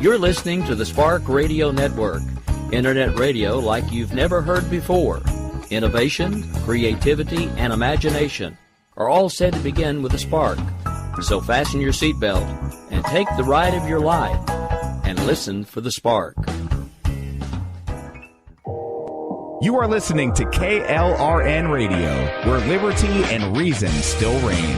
You're listening to the Spark Radio Network, internet radio like you've never heard before. Innovation, creativity, and imagination are all said to begin with a spark. So fasten your seatbelt and take the ride of your life and listen for the spark. You are listening to KLRN Radio, where liberty and reason still reign.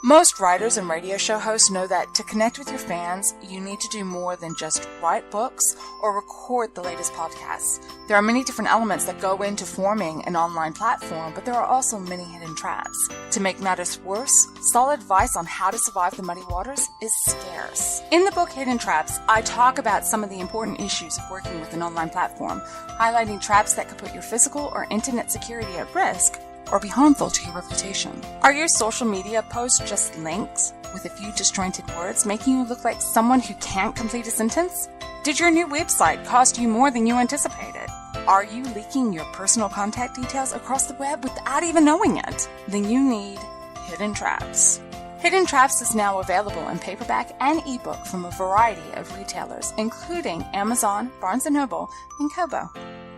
Most writers and radio show hosts know that to connect with your fans, you need to do more than just write books or record the latest podcasts. There are many different elements that go into forming an online platform, but there are also many hidden traps. To make matters worse, solid advice on how to survive the muddy waters is scarce. In the book Hidden Traps, I talk about some of the important issues of working with an online platform, highlighting traps that could put your physical or internet security at risk or be harmful to your reputation. Are your social media posts just links with a few disjointed words, making you look like someone who can't complete a sentence? Did your new website cost you more than you anticipated? Are you leaking your personal contact details across the web without even knowing it? Then you need Hidden Traps. Hidden Traps is now available in paperback and ebook from a variety of retailers, including Amazon, Barnes & Noble, and Kobo.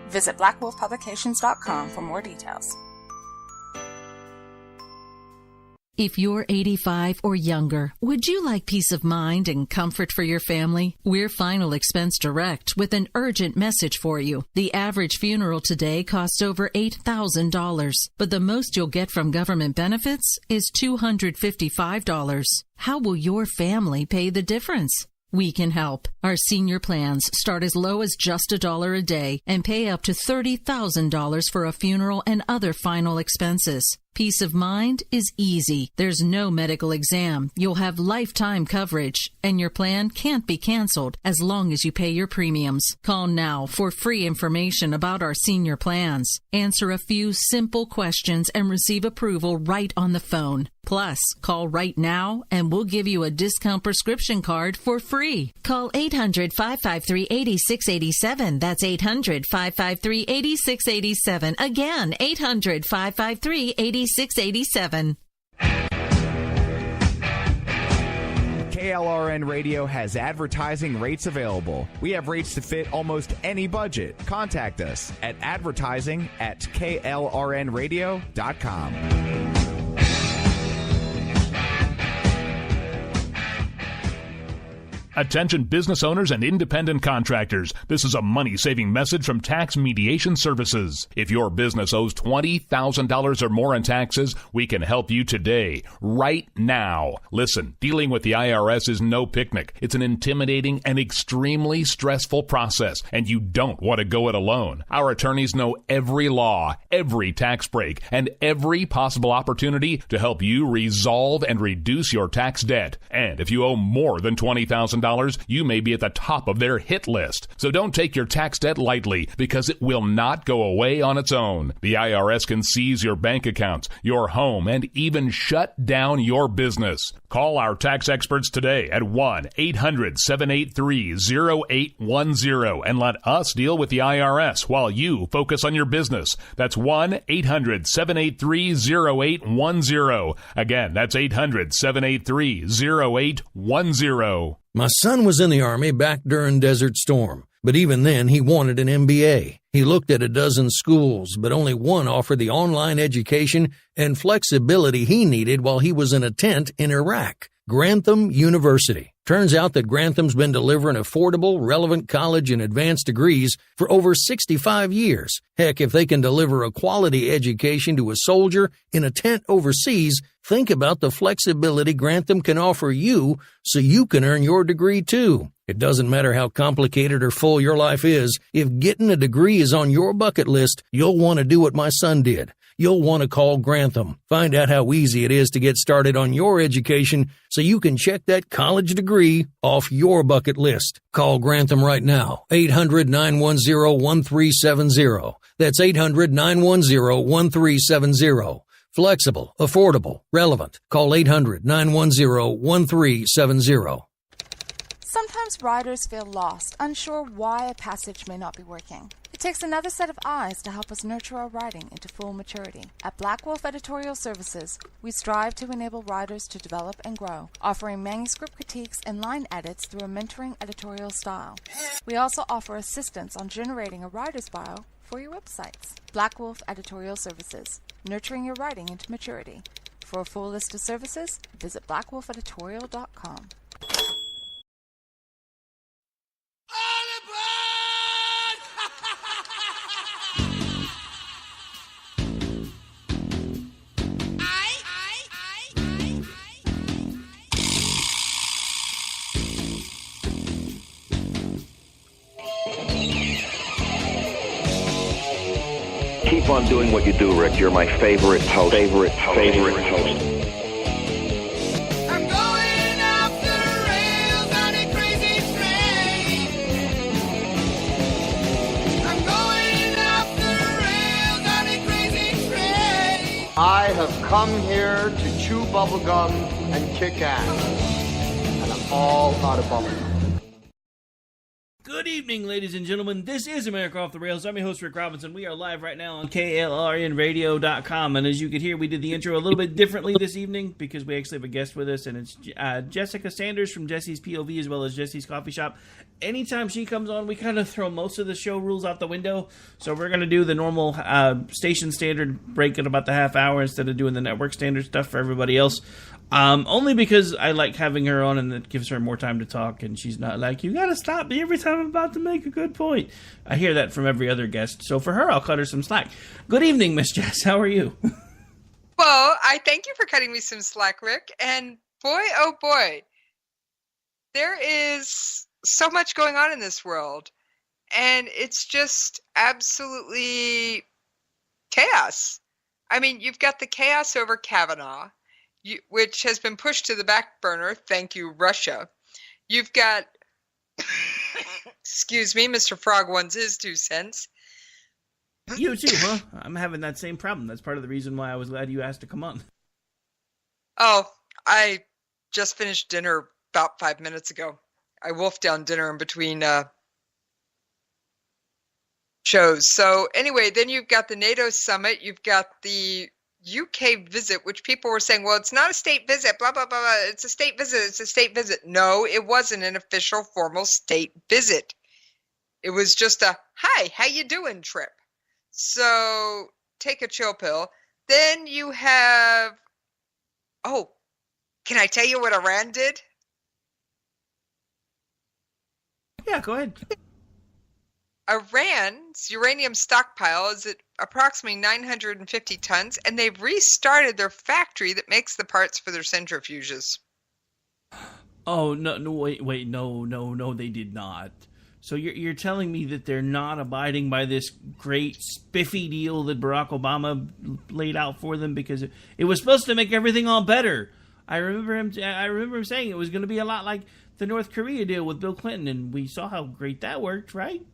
Visit blackwolfpublications.com for more details. If you're 85 or younger, would you like peace of mind and comfort for your family? We're Final Expense Direct with an urgent message for you. The average funeral today costs over $8,000, but the most you'll get from government benefits is $255. How will your family pay the difference? We can help. Our senior plans start as low as just $1 a day and pay up to $30,000 for a funeral and other final expenses. Peace of mind is easy. There's no medical exam. You'll have lifetime coverage, and your plan can't be canceled as long as you pay your premiums. Call now for free information about our senior plans. Answer a few simple questions and receive approval right on the phone. Plus, call right now and we'll give you a discount prescription card for free. Call 800-553-8687. That's 800-553-8687. Again, 800-553-8687. KLRN Radio has advertising rates available. We have rates to fit almost any budget. Contact us at advertising@klrnradio.com. Attention business owners and independent contractors. This is a money-saving message from Tax Mediation Services. If your business owes $20,000 or more in taxes, we can help you today, right now. Listen, dealing with the IRS is no picnic. It's an intimidating and extremely stressful process, and you don't want to go it alone. Our attorneys know every law, every tax break, and every possible opportunity to help you resolve and reduce your tax debt. And if you owe more than $20,000, you may be at the top of their hit list. So don't take your tax debt lightly, because it will not go away on its own. The IRS can seize your bank accounts, your home, and even shut down your business. Call our tax experts today at 1-800-783-0810 and let us deal with the IRS while you focus on your business. That's 1-800-783-0810. Again, that's 800-783-0810. My son was in the Army back during Desert Storm, but even then he wanted an MBA. He looked at a dozen schools, but only one offered the online education and flexibility he needed while he was in a tent in Iraq. Grantham University. Turns out that Grantham's been delivering affordable, relevant college and advanced degrees for over 65 years. Heck, if they can deliver a quality education to a soldier in a tent overseas, think about the flexibility Grantham can offer you so you can earn your degree too. It doesn't matter how complicated or full your life is. If getting a degree is on your bucket list, you'll want to do what my son did. You'll want to call Grantham. Find out how easy it is to get started on your education so you can check that college degree off your bucket list. Call Grantham right now, 800-910-1370. That's 800-910-1370. Flexible, affordable, relevant. Call 800-910-1370. Sometimes writers feel lost, unsure why a passage may not be working. It takes another set of eyes to help us nurture our writing into full maturity. At Black Wolf Editorial Services, we strive to enable writers to develop and grow, offering manuscript critiques and line edits through a mentoring editorial style. We also offer assistance on generating a writer's bio for your websites. Black Wolf Editorial Services, nurturing your writing into maturity. For a full list of services, visit blackwolfeditorial.com. Keep on doing what you do, Rick. You're my favorite host. I'm going off the rails on a crazy train. I'm going off the rails on a crazy train. I have come here to chew bubblegum and kick ass. And I'm all out of bubblegum. Good evening, ladies and gentlemen. This is America Off the Rails. I'm your host, Rick Robinson. We are live right now on KLRNradio.com. And as you could hear, we did the intro a little bit differently this evening because we actually have a guest with us, and it's Jessica Sanders from Jessie's POV as well as Jessie's Coffee Shop. Anytime she comes on, we kind of throw most of the show rules out the window. So we're going to do the normal station standard break at about the half hour instead of doing the network standard stuff for everybody else. Only because I like having her on, and it gives her more time to talk, and she's not like, you gotta stop me every time I'm about to make a good point. I hear that from every other guest, so for her, I'll cut her some slack. Good evening, Miss Jess. How are you? Well, I thank you for cutting me some slack, Rick. And boy, oh boy, there is so much going on in this world, and it's just absolutely chaos. I mean, you've got the chaos over Kavanaugh, which has been pushed to the back burner. Thank you, Russia. You've got, excuse me, Mr. Frog wants his 2 cents. You too, huh? I'm having that same problem. That's part of the reason why I was glad you asked to come on. Oh, I just finished dinner about 5 minutes ago. I wolfed down dinner in between shows. So anyway, then you've got the NATO summit. You've got the UK visit, which people were saying, well, it's not a state visit, blah, blah, blah, blah. It's a state visit. It's a state visit. No, it wasn't an official, formal state visit. It was just a, hi, how you doing trip. So take a chill pill. Then you have, oh, can I tell you what Iran did? Yeah, go ahead. Iran's uranium stockpile is at approximately 950 tons, and they've restarted their factory that makes the parts for their centrifuges. Oh, no, wait, no, they did not. So you're telling me that they're not abiding by this great spiffy deal that Barack Obama laid out for them, because it was supposed to make everything all better. I remember him saying it was going to be a lot like the North Korea deal with Bill Clinton, and we saw how great that worked, right?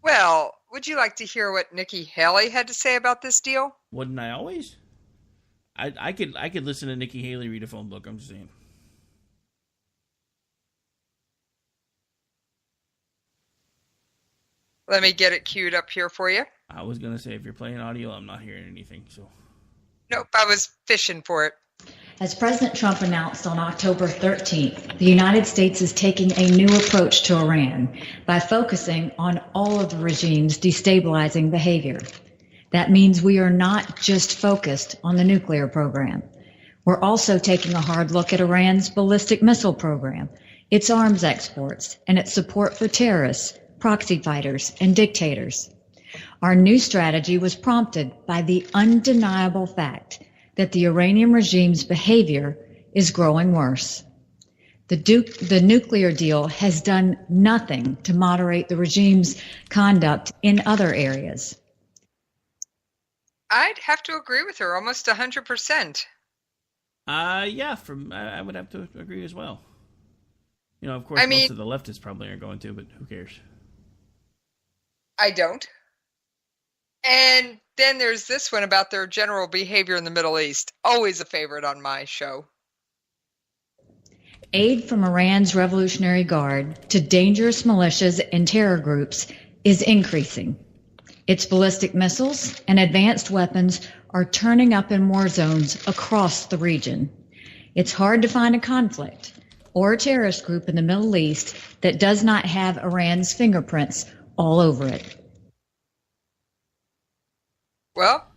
Well, would you like to hear what Nikki Haley had to say about this deal? Wouldn't I always? I could listen to Nikki Haley read a phone book, I'm just saying. Let me get it queued up here for you. I was going to say, if you're playing audio, I'm not hearing anything, so. Nope, I was fishing for it. As President Trump announced on October 13th, the United States is taking a new approach to Iran by focusing on all of the regime's destabilizing behavior. That means we are not just focused on the nuclear program. We're also taking a hard look at Iran's ballistic missile program, its arms exports, and its support for terrorists, proxy fighters, and dictators. Our new strategy was prompted by the undeniable fact that the Iranian regime's behavior is growing worse. The nuclear deal has done nothing to moderate the regime's conduct in other areas. I'd have to agree with her almost 100%. Yeah, I would have to agree as well. You know, of course, most of the leftists probably aren't going to, but who cares? I don't. And then there's this one about their general behavior in the Middle East. Always a favorite on my show. Aid from Iran's Revolutionary Guard to dangerous militias and terror groups is increasing. Its ballistic missiles and advanced weapons are turning up in war zones across the region. It's hard to find a conflict or a terrorist group in the Middle East that does not have Iran's fingerprints all over it. Well,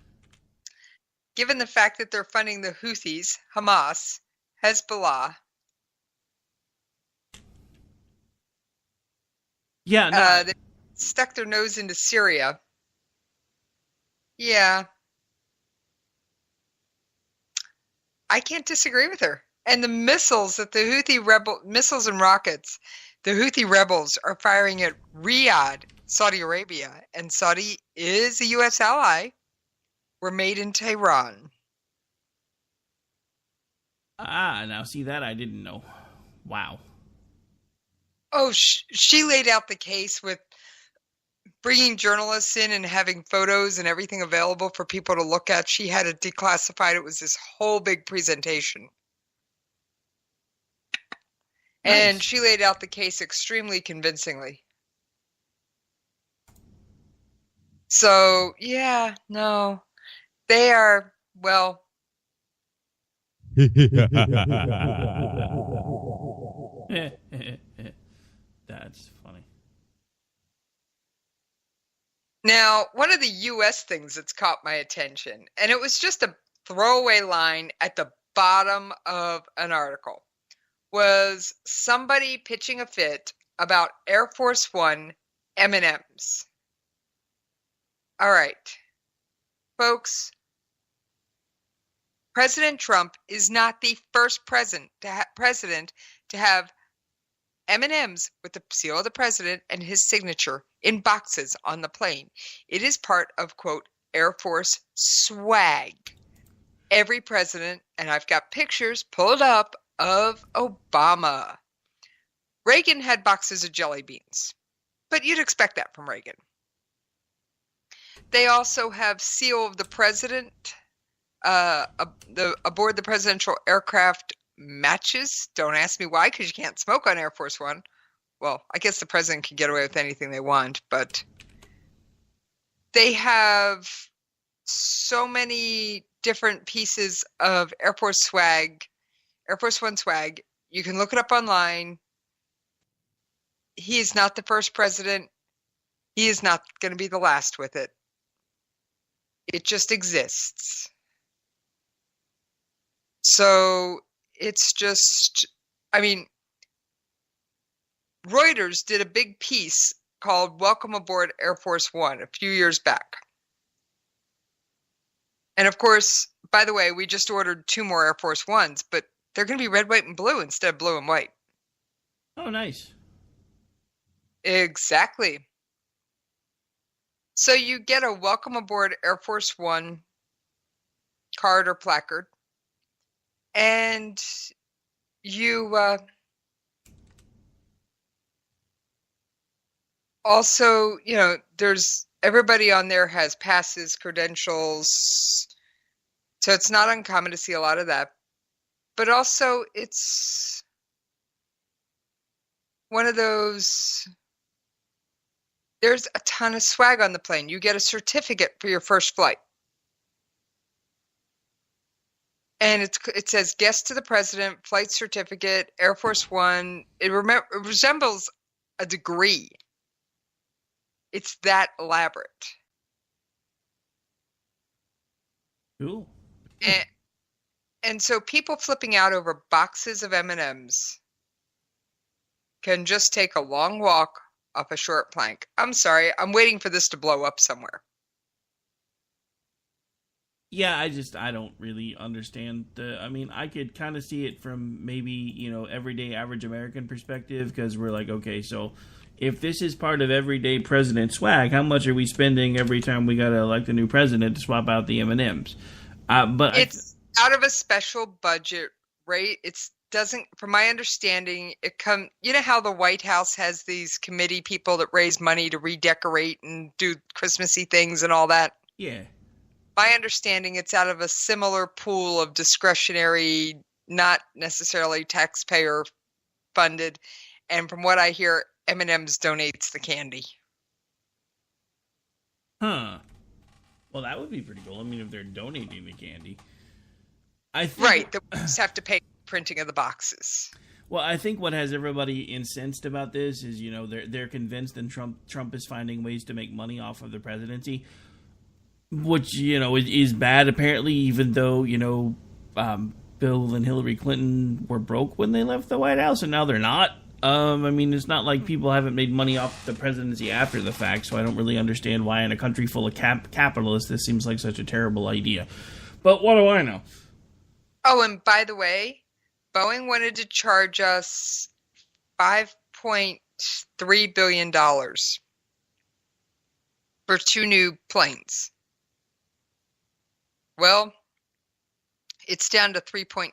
given the fact that they're funding the Houthis, Hamas, Hezbollah, they stuck their nose into Syria. Yeah. I can't disagree with her. And the missiles that the missiles and rockets, the Houthi rebels are firing at Riyadh, Saudi Arabia, and Saudi is a U.S. ally, were made in Tehran. Now see that I didn't know. Wow. Oh, she laid out the case with bringing journalists in and having photos and everything available for people to look at. She had it declassified. It was this whole big presentation. Nice. And she laid out the case extremely convincingly. So, yeah, no. They are, well... That's funny. Now, one of the U.S. things that's caught my attention, and it was just a throwaway line at the bottom of an article, was somebody pitching a fit about Air Force One M&Ms. All right, folks, President Trump is not the first president to have M&Ms with the seal of the president and his signature in boxes on the plane. It is part of, quote, Air Force swag. Every president, and I've got pictures pulled up of Obama. Reagan had boxes of jelly beans, but you'd expect that from Reagan. They also have seal of the president aboard the presidential aircraft matches. Don't ask me why, because you can't smoke on Air Force One. Well, I guess the president can get away with anything they want, but they have so many different pieces of Air Force swag, Air Force One swag. You can look it up online. He is not the first president. He is not going to be the last with it. It just exists. So it's just, I mean, Reuters did a big piece called Welcome Aboard Air Force One a few years back. And of course, by the way, we just ordered 2 more Air Force Ones, but they're going to be red, white, and blue instead of blue and white. Oh, nice. Exactly. So you get a Welcome Aboard Air Force One card or placard, and you also, you know, there's everybody on there has passes, credentials, so it's not uncommon to see a lot of that. But also, it's one of those, there's a ton of swag on the plane. You get a certificate for your first flight. And it says guest to the president, flight certificate, Air Force One. It resembles a degree. It's that elaborate. Cool. And so people flipping out over boxes of M&Ms can just take a long walk off a short plank. I'm sorry, I'm waiting for this to blow up somewhere. Yeah, I don't really understand I mean, I could kind of see it from maybe, you know, everyday average American perspective, because we're like, okay, so if this is part of everyday president swag, how much are we spending every time we got to elect a new president to swap out the M&Ms? But it's out of a special budget, right? It's doesn't, from my understanding, you know how the White House has these committee people that raise money to redecorate and do Christmassy things and all that? Yeah. My understanding, it's out of a similar pool of discretionary, not necessarily taxpayer funded. And from what I hear, M&M's donates the candy. Huh. Well, that would be pretty cool. I mean, if they're donating the candy. Right. The just have to pay printing of the boxes. Well, I think what has everybody incensed about this is, they're convinced and Trump is finding ways to make money off of the presidency, which, is bad apparently, even though, Bill and Hillary Clinton were broke when they left the White House, and now they're not. I mean, it's not like people haven't made money off the presidency after the fact, so I don't really understand why in a country full of capitalists this seems like such a terrible idea. But what do I know? Oh, and by the way, Boeing wanted to charge us $5.3 billion for 2 new planes. Well, it's down to 3.9.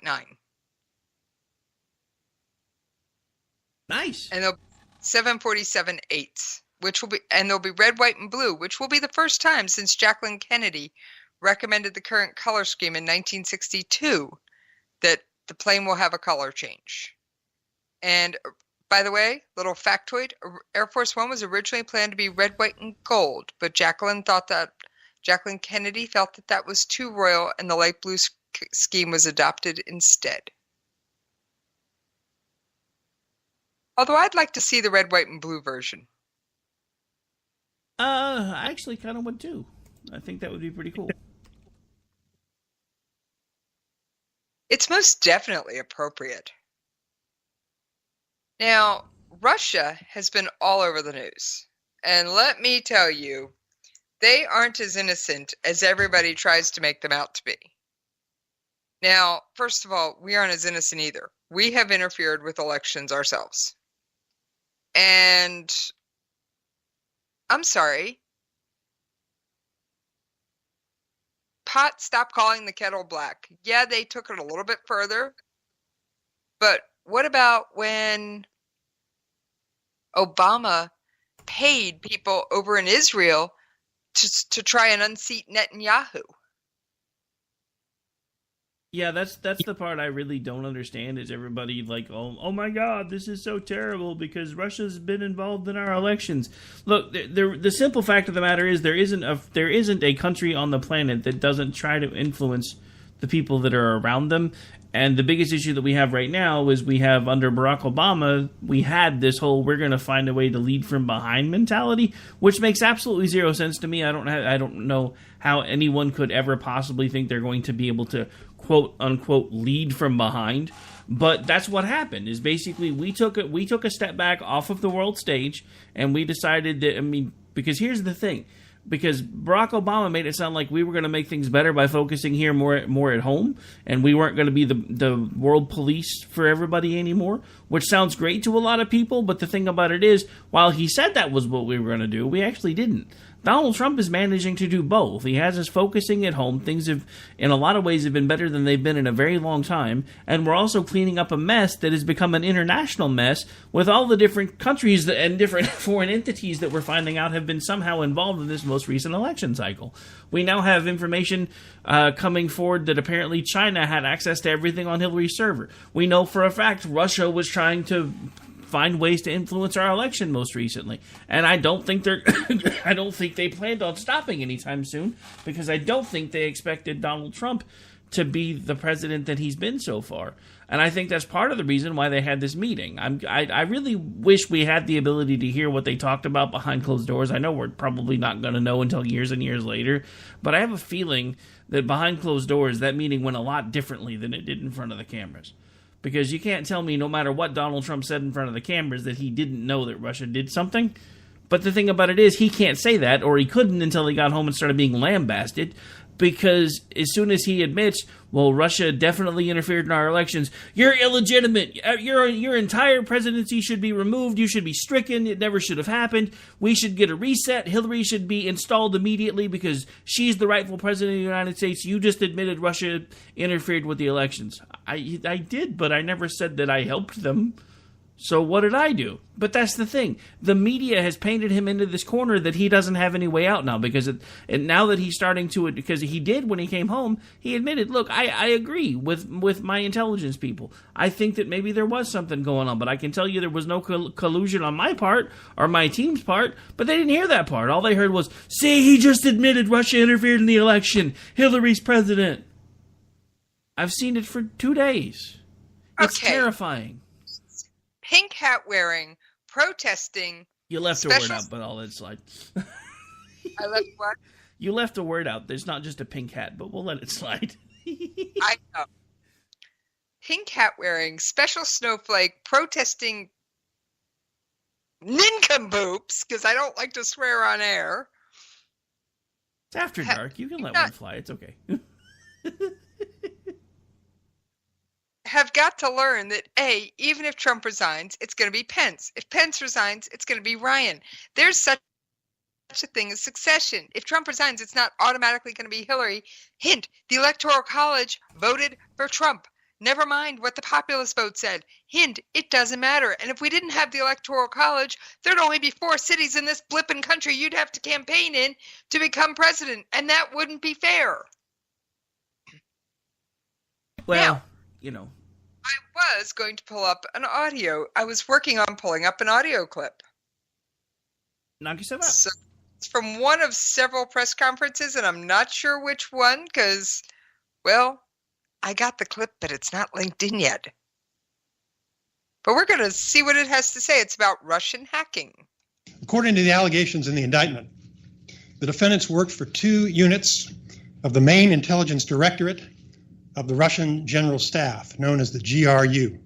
Nice. And they'll 747-8s, which will be, and they'll be red, white, and blue, which will be the first time since Jacqueline Kennedy recommended the current color scheme in 1962 that the plane will have a color change. And by the way, little factoid, Air Force One was originally planned to be red, white, and gold, but Jacqueline Kennedy felt that was too royal, and the light blue scheme was adopted instead. Although I'd like to see the red, white, and blue version. I actually kind of would too. I think that would be pretty cool. It's most definitely appropriate. Now, Russia has been all over the news. And let me tell you, they aren't as innocent as everybody tries to make them out to be. Now, first of all, we aren't as innocent either. We have interfered with elections ourselves. And I'm sorry. Pot, stop calling the kettle black. Yeah, they took it a little bit further. But what about when Obama paid people over in Israel to try and unseat Netanyahu? Yeah, that's the part I really don't understand is everybody like, oh my God, this is so terrible because Russia's been involved in our elections. Look, the simple fact of the matter is there isn't a country on the planet that doesn't try to influence the people that are around them. And the biggest issue that we have right now is we have under Barack Obama, we had this whole we're going to find a way to lead from behind mentality, which makes absolutely zero sense to me. I don't know how anyone could ever possibly think they're going to be able to quote unquote lead from behind. But that's what happened is basically we took a step back off of the world stage and we decided that, because here's the thing. Because Barack Obama made it sound like we were going to make things better by focusing here more at home, and we weren't going to be the world police for everybody anymore, which sounds great to a lot of people, but the thing about it is, while he said that was what we were going to do, we actually didn't. Donald Trump is managing to do both. He has us focusing at home. Things have, in a lot of ways, have been better than they've been in a very long time. And we're also cleaning up a mess that has become an international mess with all the different countries and different foreign entities that we're finding out have been somehow involved in this most recent election cycle. We now have information coming forward that apparently China had access to everything on Hillary's server. We know for a fact Russia was trying to find ways to influence our election most recently, and I don't think they planned on stopping anytime soon, because I don't think they expected Donald Trump to be the president that he's been so far. And I think that's part of the reason why they had this meeting. I really wish we had the ability to hear what they talked about behind closed doors. I know we're probably not going to know until years and years later, but I have a feeling that behind closed doors that meeting went a lot differently than it did in front of the cameras. Because you can't tell me, no matter what Donald Trump said in front of the cameras, that he didn't know that Russia did something. But the thing about it is, he can't say that, or he couldn't until he got home and started being lambasted. Because as soon as he admits, well, Russia definitely interfered in our elections, you're illegitimate. Your entire presidency should be removed. You should be stricken. It never should have happened. We should get a reset. Hillary should be installed immediately because she's the rightful president of the United States. You just admitted Russia interfered with the elections. I did, but I never said that I helped them. So what did I do? But that's the thing. The media has painted him into this corner that he doesn't have any way out now, because and now that he's starting to, because he did when he came home, he admitted, look, I agree with my intelligence people. I think that maybe there was something going on, but I can tell you there was no collusion on my part or my team's part, but they didn't hear that part. All they heard was, see, he just admitted Russia interfered in the election. Hillary's president. I've seen it for 2 days. It's terrifying. Pink hat wearing, protesting. You left a word out, but I'll let it slide. I left what? You left a word out. There's not just a pink hat, but we'll let it slide. I know. Pink hat wearing, special snowflake, protesting nincompoops, because I don't like to swear on air. It's after dark. You can let one fly. It's okay. Have got to learn that, even if Trump resigns, it's going to be Pence. If Pence resigns, it's going to be Ryan. There's such a thing as succession. If Trump resigns, it's not automatically going to be Hillary. Hint, the Electoral College voted for Trump. Never mind what the populist vote said. Hint, it doesn't matter. And if we didn't have the Electoral College, there'd only be 4 cities in this blippin' country you'd have to campaign in to become president. And that wouldn't be fair. Well, now, you know. I was going to pull up an audio. I was working on pulling up an audio clip. Knock yourself out. So it's from one of several press conferences, and I'm not sure which one because, well, I got the clip, but it's not linked in yet. But we're going to see what it has to say. It's about Russian hacking. According to the allegations in the indictment, the defendants worked for 2 units of the main intelligence directorate of the Russian General Staff, known as the GRU.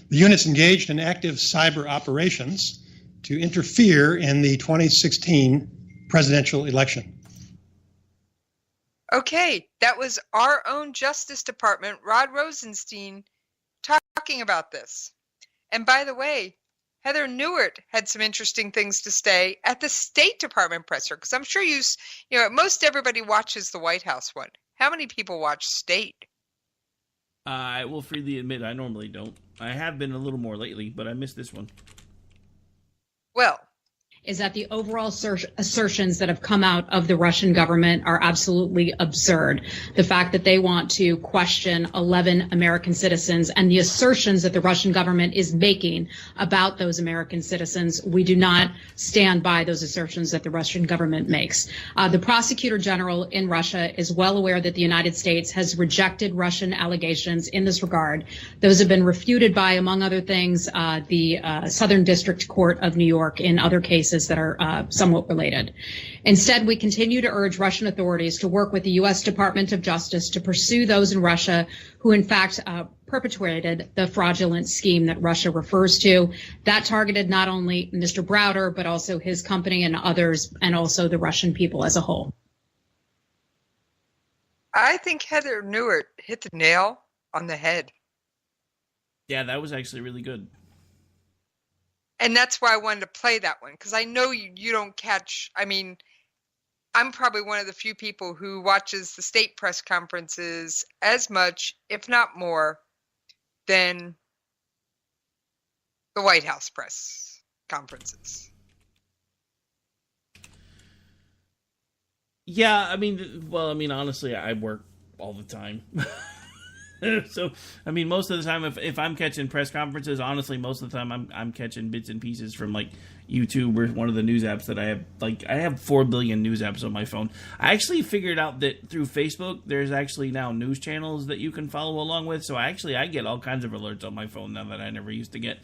The units engaged in active cyber operations to interfere in the 2016 presidential election. Okay, that was our own Justice Department, Rod Rosenstein, talking about this. And by the way, Heather Nauert had some interesting things to say at the State Department presser, because I'm sure most everybody watches the White House one. How many people watch State? I will freely admit I normally don't. I have been a little more lately, but I missed this one. Well, is that the overall assertions that have come out of the Russian government are absolutely absurd. The fact that they want to question 11 American citizens and the assertions that the Russian government is making about those American citizens, we do not stand by those assertions that the Russian government makes. The prosecutor general in Russia is well aware that the United States has rejected Russian allegations in this regard. Those have been refuted by, among other things, the Southern District Court of New York in other cases that are somewhat related. Instead, we continue to urge Russian authorities to work with the U.S. Department of Justice to pursue those in Russia who, in fact, perpetrated the fraudulent scheme that Russia refers to. That targeted not only Mr. Browder, but also his company and others, and also the Russian people as a whole. I think Heather Nauert hit the nail on the head. Yeah, that was actually really good. And that's why I wanted to play that one, because I know you don't catch, I'm probably one of the few people who watches the state press conferences as much, if not more, than the White House press conferences. Yeah, honestly, I work all the time. So, most of the time, if I'm catching press conferences, honestly, most of the time I'm catching bits and pieces from, YouTube or one of the news apps that I have. I have 4 billion news apps on my phone. I actually figured out that through Facebook, there's actually now news channels that you can follow along with. So, I get all kinds of alerts on my phone now that I never used to get.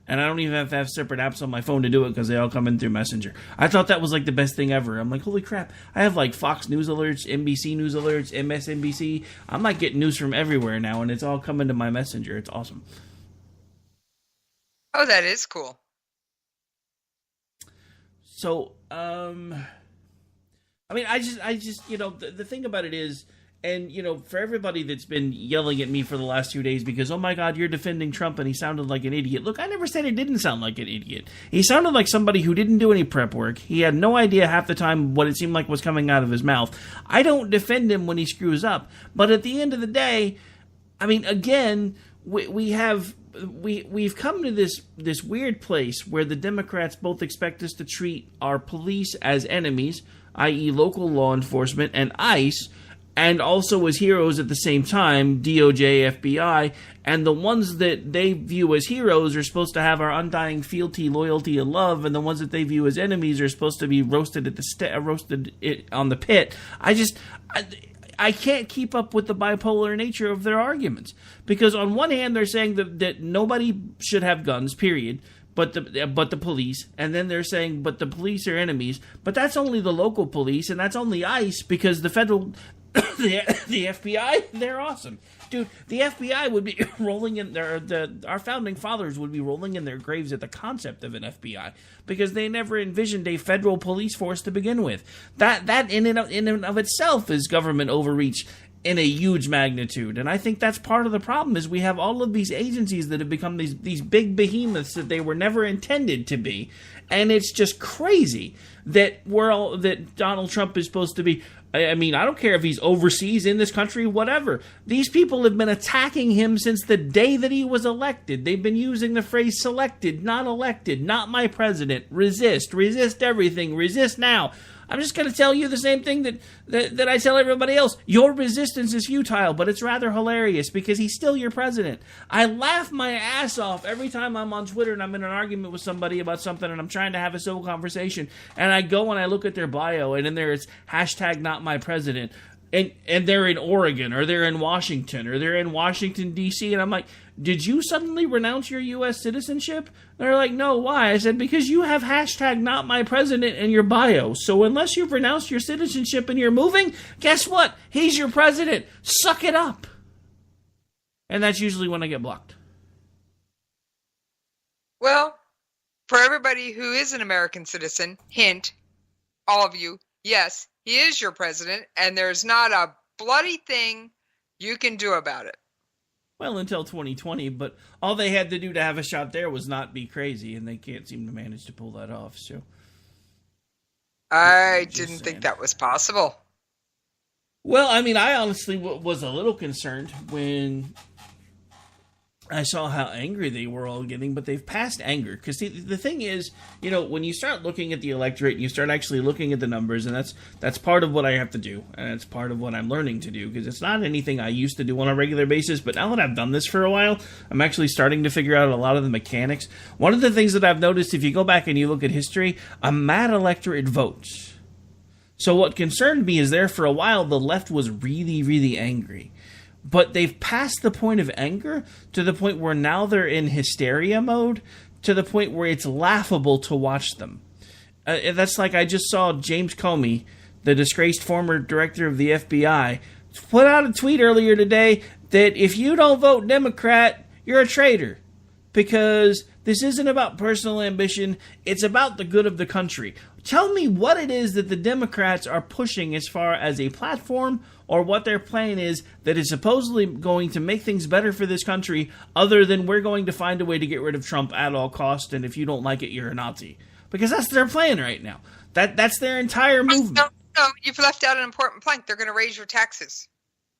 And I don't even have to have separate apps on my phone to do it because they all come in through Messenger. I thought that was the best thing ever. I'm like, holy crap. I have Fox News alerts, NBC News alerts, MSNBC. I'm getting news from everywhere now, and it's all coming to my Messenger. It's awesome. Oh, that is cool. So, the thing about it is, and, for everybody that's been yelling at me for the last 2 days because, oh my God, you're defending Trump and he sounded like an idiot. Look, I never said he didn't sound like an idiot. He sounded like somebody who didn't do any prep work. He had no idea half the time what it seemed like was coming out of his mouth. I don't defend him when he screws up. But at the end of the day, again, we've come to this weird place where the Democrats both expect us to treat our police as enemies, i.e. local law enforcement and ICE, and also as heroes at the same time, DOJ, FBI, and the ones that they view as heroes are supposed to have our undying fealty, loyalty, and love, and the ones that they view as enemies are supposed to be roasted on the pit. I can't keep up with the bipolar nature of their arguments, because on one hand they're saying that nobody should have guns, period, but the police, and then they're saying but the police are enemies, but that's only the local police, and that's only ICE, because the federal the FBI, they're awesome. Dude, the FBI would be rolling in our founding fathers would be rolling in their graves at the concept of an FBI, because they never envisioned a federal police force to begin with. That in and of itself is government overreach in a huge magnitude. And I think that's part of the problem, is we have all of these agencies that have become these big behemoths that they were never intended to be. And it's just crazy that that Donald Trump is supposed to be. I mean, I don't care if he's overseas, in this country, whatever. These people have been attacking him since the day that he was elected. They've been using the phrase selected, not my president, resist everything, resist now. I'm just going to tell you the same thing that I tell everybody else. Your resistance is futile, but it's rather hilarious because he's still your president. I laugh my ass off every time I'm on Twitter and I'm in an argument with somebody about something and I'm trying to have a civil conversation, and I go and I look at their bio and in there it's #NotMyPresident. And they're in Oregon, or they're in Washington, or they're in Washington, D.C., and I'm like, did you suddenly renounce your U.S. citizenship? They're like, no, why? I said, because you have #NotMyPresident in your bio, so unless you've renounced your citizenship and you're moving, guess what? He's your president. Suck it up. And that's usually when I get blocked. Well, for everybody who is an American citizen, hint, all of you, yes, he is your president, and there's not a bloody thing you can do about it. Well, until 2020, but all they had to do to have a shot there was not be crazy, and they can't seem to manage to pull that off. So, I didn't think that was possible. Well, I mean, I honestly was a little concerned when I saw how angry they were all getting, but they've passed anger. Because the thing is, you know, when you start looking at the electorate, you start actually looking at the numbers, and that's part of what I have to do, and it's part of what I'm learning to do, because it's not anything I used to do on a regular basis, but now that I've done this for a while, I'm actually starting to figure out a lot of the mechanics. One of the things that I've noticed, if you go back and you look at history, a mad electorate votes. So what concerned me is there for a while, the left was really, really angry. But they've passed the point of anger to the point where now they're in hysteria mode, to the point where it's laughable to watch them. That's like I just saw James Comey, the disgraced former director of the FBI, put out a tweet earlier today that if you don't vote Democrat, you're a traitor. Because this isn't about personal ambition, it's about the good of the country. Tell me what it is that the Democrats are pushing as far as a platform, or what their plan is that is supposedly going to make things better for this country, other than we're going to find a way to get rid of Trump at all costs, and if you don't like it, you're a Nazi. Because that's their plan right now. That's their entire movement. No, you've left out an important plank. They're going to raise your taxes.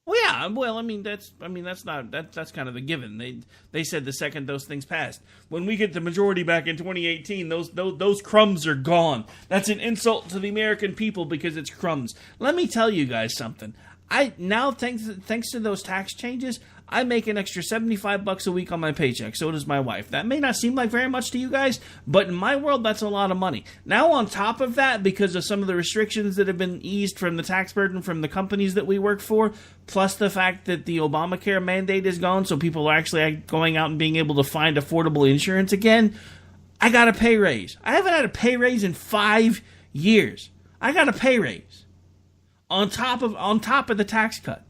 Well, yeah. Well, that's kind of a given. They said the second those things passed. When we get the majority back in 2018, those crumbs are gone. That's an insult to the American people because it's crumbs. Let me tell you guys something. I now, thanks to those tax changes, I make an extra $75 a week on my paycheck. So does my wife. That may not seem like very much to you guys, but in my world, that's a lot of money. Now, on top of that, because of some of the restrictions that have been eased from the tax burden from the companies that we work for, plus the fact that the Obamacare mandate is gone, so people are actually going out and being able to find affordable insurance again, I got a pay raise. I haven't had a pay raise in 5 years. I got a pay raise on top of the tax cut.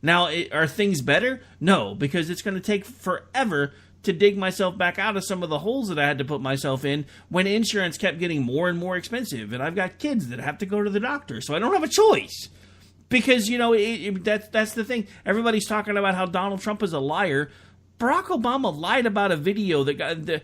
Now, are things better? No, because it's going to take forever to dig myself back out of some of the holes that I had to put myself in when insurance kept getting more and more expensive. And I've got kids that have to go to the doctor, so I don't have a choice. Because, you know, that's the thing. Everybody's talking about how Donald Trump is a liar, Barack Obama lied about a video that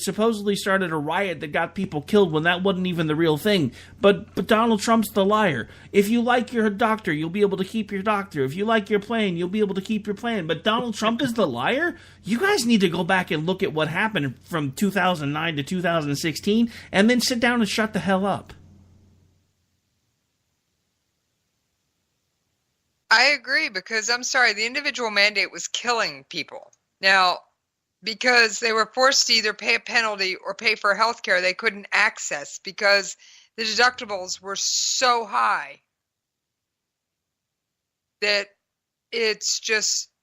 supposedly started a riot that got people killed when that wasn't even the real thing. But Donald Trump's the liar. If you like your doctor, you'll be able to keep your doctor. If you like your plane, you'll be able to keep your plane. But Donald Trump is the liar? You guys need to go back and look at what happened from 2009 to 2016 and then sit down and shut the hell up. I agree, because I'm sorry, the individual mandate was killing people. Now, because they were forced to either pay a penalty or pay for health care they couldn't access because the deductibles were so high that it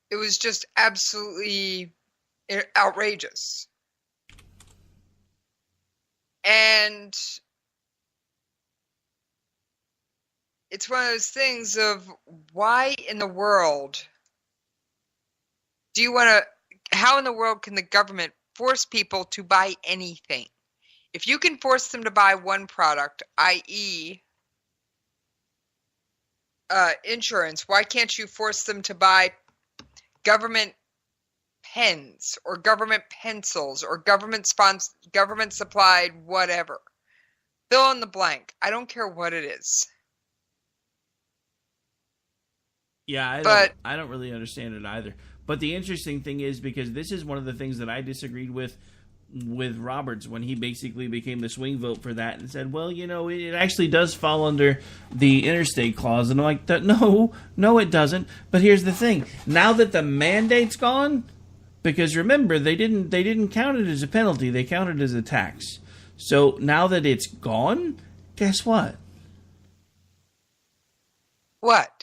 was just absolutely outrageous. And it's one of those things of why in the world do you want to, how in the world can the government force people to buy anything? If you can force them to buy one product, i.e. Insurance, why can't you force them to buy government pens or government pencils or government supplied whatever? Fill in the blank. I don't care what it is. Yeah, I don't really understand it either. But the interesting thing is, because this is one of the things that I disagreed with Roberts when he basically became the swing vote for that and said, well, it actually does fall under the interstate clause. And I'm like, no, it doesn't. But here's the thing. Now that the mandate's gone, because remember, they didn't count it as a penalty. They counted it as a tax. So now that it's gone, guess what? What?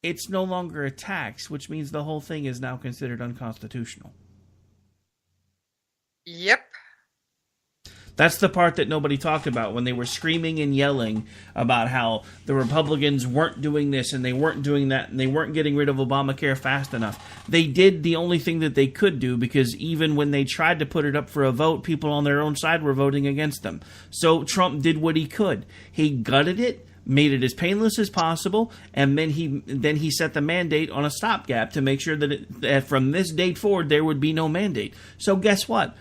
It's no longer a tax, which means the whole thing is now considered unconstitutional. Yep. That's the part that nobody talked about when they were screaming and yelling about how the Republicans weren't doing this and they weren't doing that and they weren't getting rid of Obamacare fast enough. They did the only thing that they could do, because even when they tried to put it up for a vote, people on their own side were voting against them. So Trump did what he could. He gutted it, made it as painless as possible, and then he set the mandate on a stopgap to make sure that from this date forward there would be no mandate. So guess what?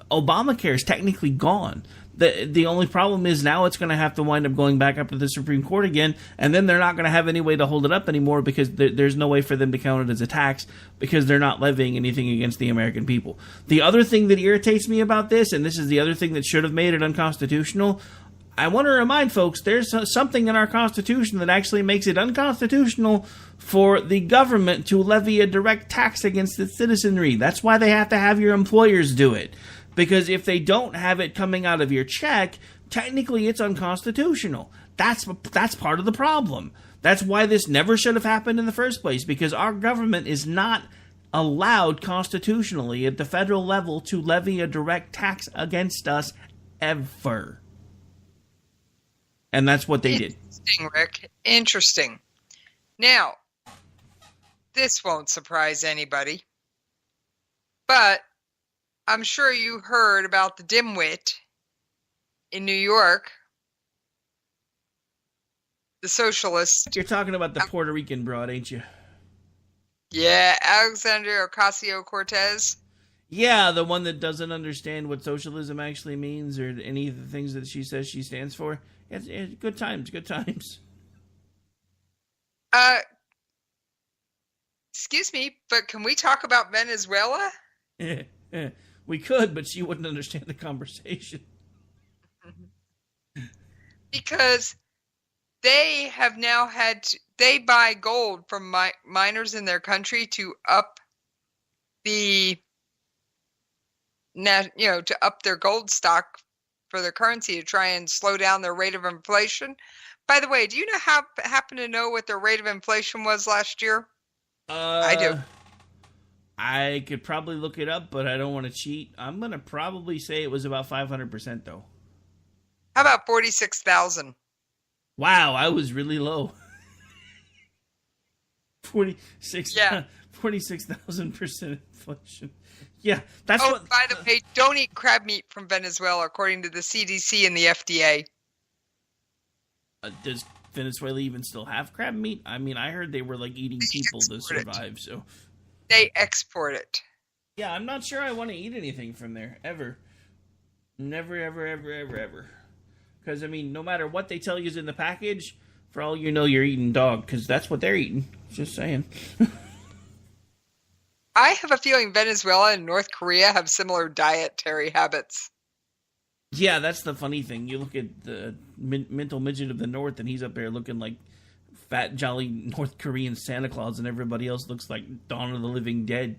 Obamacare is technically gone. The only problem is now it's going to have to wind up going back up to the Supreme Court again, and then they're not going to have any way to hold it up anymore, because there's no way for them to count it as a tax, because they're not levying anything against the American people. The other thing that irritates me about this, and this is the other thing that should have made it unconstitutional, I want to remind folks, there's something in our Constitution that actually makes it unconstitutional for the government to levy a direct tax against its citizenry. That's why they have to have your employers do it. Because if they don't have it coming out of your check, technically it's unconstitutional. That's part of the problem. That's why this never should have happened in the first place, because our government is not allowed constitutionally at the federal level to levy a direct tax against us ever. And that's what they did. Interesting, Rick. Interesting. Now, this won't surprise anybody, but I'm sure you heard about the dimwit in New York, the socialist. You're talking about the Puerto Rican broad, ain't you? Yeah, Alexandria Ocasio-Cortez. Yeah, the one that doesn't understand what socialism actually means or any of the things that she says she stands for. It's good times, good times. Excuse me, but can we talk about Venezuela? We could, but she wouldn't understand the conversation. Because they have now they buy gold from miners in their country to up to up their gold stock for their currency to try and slow down their rate of inflation. By the way, do you happen to know what their rate of inflation was last year? I do. I could probably look it up, but I don't want to cheat. I'm going to probably say it was about 500%, though. How about 46,000? Wow, I was really low. 46,000% inflation. Yeah, that's what. By the way, don't eat crab meat from Venezuela, according to the CDC and the FDA. Does Venezuela even still have crab meat? I mean, I heard they were like eating people to survive. So they export it. Yeah, I'm not sure I want to eat anything from there, ever. Never, ever, ever, ever, ever. Because, I mean, no matter what they tell you is in the package, for all you know, you're eating dog, because that's what they're eating. Just saying. I have a feeling Venezuela and North Korea have similar dietary habits. Yeah, that's the funny thing. You look at the mental midget of the North, and he's up there looking like fat, jolly North Korean Santa Claus, and everybody else looks like Dawn of the Living Dead.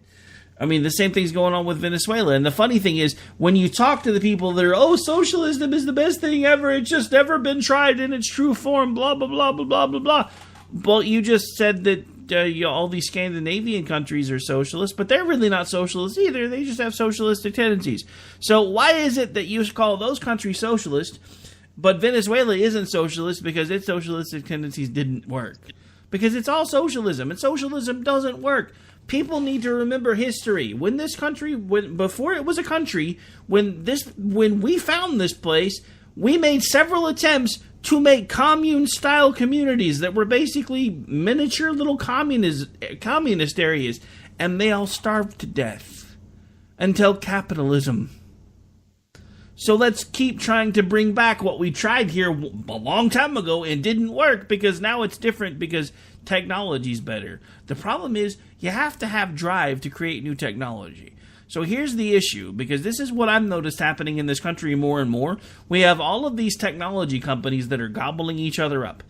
I mean, the same thing's going on with Venezuela. And the funny thing is, when you talk to the people that are, oh, socialism is the best thing ever, it's just never been tried in its true form, blah, blah, blah, blah, blah, blah, blah. Well, you just said that all these Scandinavian countries are socialist, but they're really not socialist either. They just have socialistic tendencies. So why is it that you call those countries socialist, but Venezuela isn't socialist because its socialistic tendencies didn't work? Because it's all socialism, and socialism doesn't work. People need to remember history. When this country, before it was a country, when we found this place, we made several attempts to make commune-style communities that were basically miniature little communist areas, and they all starved to death until capitalism. So let's keep trying to bring back what we tried here a long time ago and didn't work, because now it's different because technology's better. The problem is you have to have drive to create new technology. So here's the issue, because this is what I've noticed happening in this country more and more. We have all of these technology companies that are gobbling each other up.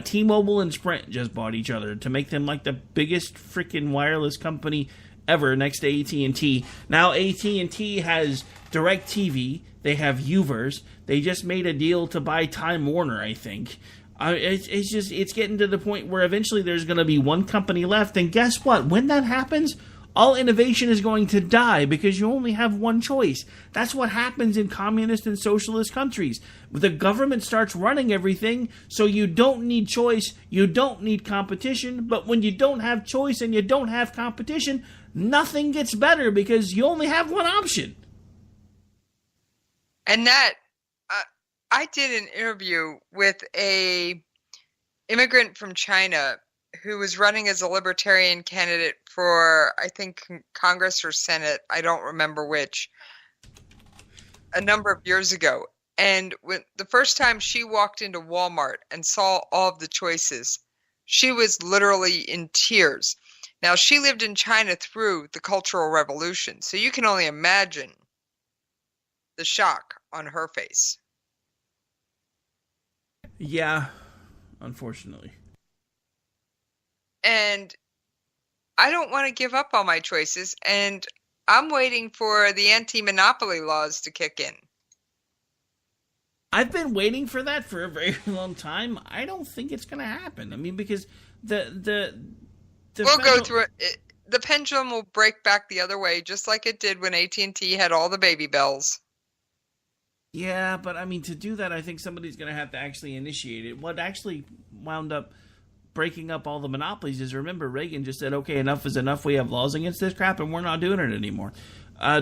T-Mobile and Sprint just bought each other to make them like the biggest freaking wireless company ever next to AT&T. Now AT&T has DirecTV. They have Uverse. They just made a deal to buy Time Warner, I think. It's getting to the point where eventually there's going to be one company left. And guess what? When that happens, all innovation is going to die because you only have one choice. That's what happens in communist and socialist countries. The government starts running everything, so you don't need choice, you don't need competition. But when you don't have choice and you don't have competition, nothing gets better because you only have one option. And that, I did an interview with a immigrant from China who was running as a libertarian candidate for, I think, Congress or Senate, I don't remember which, a number of years ago. And when the first time she walked into Walmart and saw all of the choices, she was literally in tears. Now, she lived in China through the Cultural Revolution, so you can only imagine the shock on her face. Yeah, unfortunately. And I don't want to give up on my choices, and I'm waiting for the anti-monopoly laws to kick in. I've been waiting for that for a very long time. I don't think it's going to happen. I mean, because the we'll go through it. The pendulum will break back the other way, just like it did when AT&T had all the baby bells. Yeah, but I mean, to do that, I think somebody's going to have to actually initiate it. What actually wound up breaking up all the monopolies is, remember, Reagan just said, okay, enough is enough. We have laws against this crap, and we're not doing it anymore.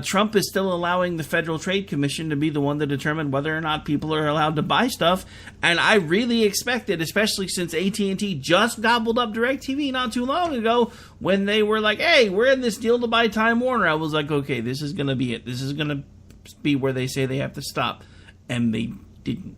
Trump is still allowing the Federal Trade Commission to be the one to determine whether or not people are allowed to buy stuff. And I really expect it, especially since AT&T just gobbled up DirecTV not too long ago when they were like, hey, we're in this deal to buy Time Warner. I was like, okay, this is going to be it. This is going to be where they say they have to stop. And they didn't.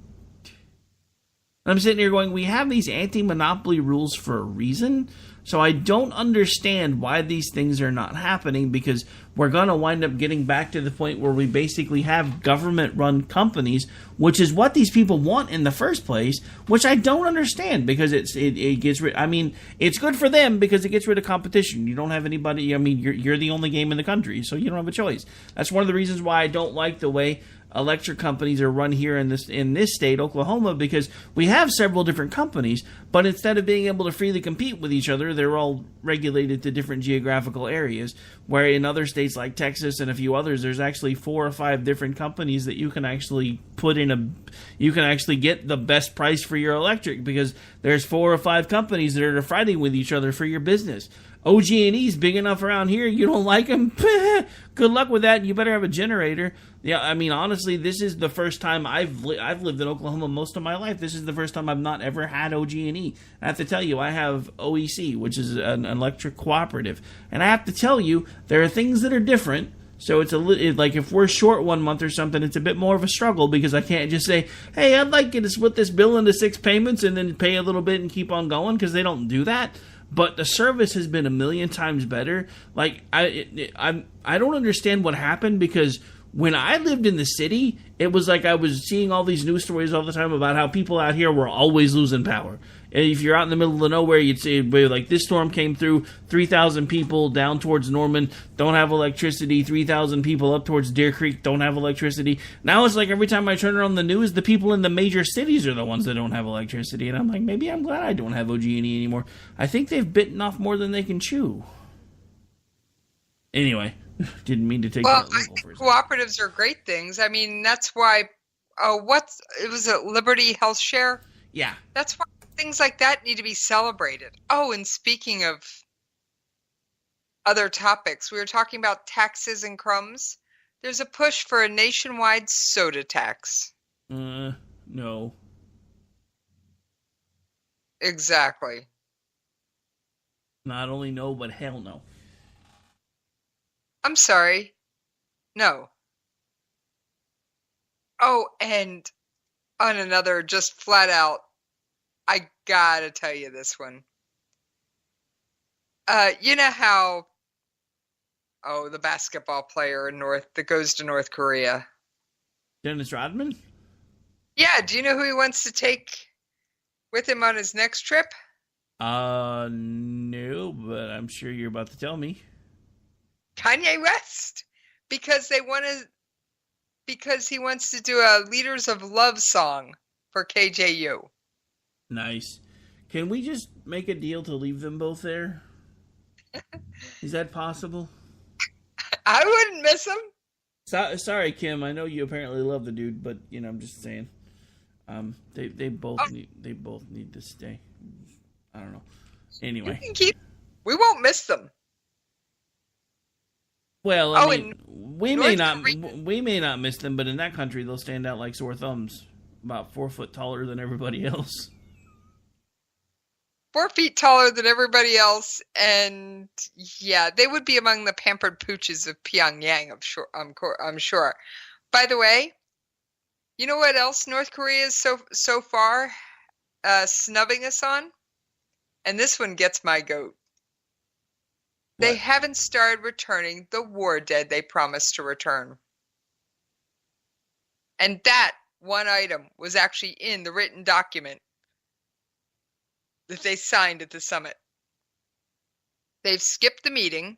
I'm sitting here going, we have these anti-monopoly rules for a reason, so I don't understand why these things are not happening, because we're going to wind up getting back to the point where we basically have government-run companies, which is what these people want in the first place, which I don't understand, because it gets rid. I mean, it's good for them because it gets rid of competition. You don't have anybody. I mean, you're the only game in the country, so you don't have a choice. That's one of the reasons why I don't like the way electric companies are run here in this state, Oklahoma, because we have several different companies, but instead of being able to freely compete with each other, they're all regulated to different geographical areas, where in other states like Texas and a few others, there's actually 4 or 5 different companies that you can actually you can actually get the best price for your electric, because there's 4 or 5 companies that are fighting with each other for your business. OG&E's big enough around here. You don't like them? Good luck with that. You better have a generator. Yeah, I mean, honestly, this is the first time I've lived in Oklahoma most of my life. This is the first time I've not ever had OG&E. I have to tell you, I have OEC, which is an electric cooperative. And I have to tell you, there are things that are different. So it's like if we're short 1 month or something, it's a bit more of a struggle because I can't just say, hey, I'd like you to split this bill into 6 payments and then pay a little bit and keep on going, because they don't do that. But the service has been a million times better. Like, I don't understand what happened, because when I lived in the city, it was like I was seeing all these news stories all the time about how people out here were always losing power. And if you're out in the middle of nowhere, you'd say, like, this storm came through, 3,000 people down towards Norman don't have electricity, 3,000 people up towards Deer Creek don't have electricity. Now it's like every time I turn on the news, the people in the major cities are the ones that don't have electricity. And I'm like, maybe I'm glad I don't have OG&E anymore. I think they've bitten off more than they can chew. Anyway, didn't mean to take that I think cooperatives are great things. I mean, that's why, it was a Liberty Health Share? Yeah. That's why things like that need to be celebrated. Oh, and speaking of other topics, we were talking about taxes and crumbs. There's a push for a nationwide soda tax. No. Exactly. Not only no, but hell no. I'm sorry. No. Oh, and on another, just flat out, I gotta tell you this one. You know how, the basketball player that goes to North Korea. Dennis Rodman? Yeah, do you know who he wants to take with him on his next trip? No, but I'm sure you're about to tell me. Kanye West. Because he wants to do a Leaders of Love song for KJU. Nice. Can we just make a deal to leave them both there? Is that possible? I wouldn't miss him. Sorry, Kim. I know you apparently love the dude, but I'm just saying. They both need to stay. I don't know. Anyway, we won't miss them. Well, I mean, we may not miss them, but in that country they'll stand out like sore thumbs. About 4 foot taller than everybody else. 4 feet taller than everybody else, and yeah, they would be among the pampered pooches of Pyongyang. I'm sure. By the way, you know what else North Korea is so far snubbing us on? And this one gets my goat. What? They haven't started returning the war dead they promised to return. And that one item was actually in the written document that they signed at the summit. They've skipped the meeting.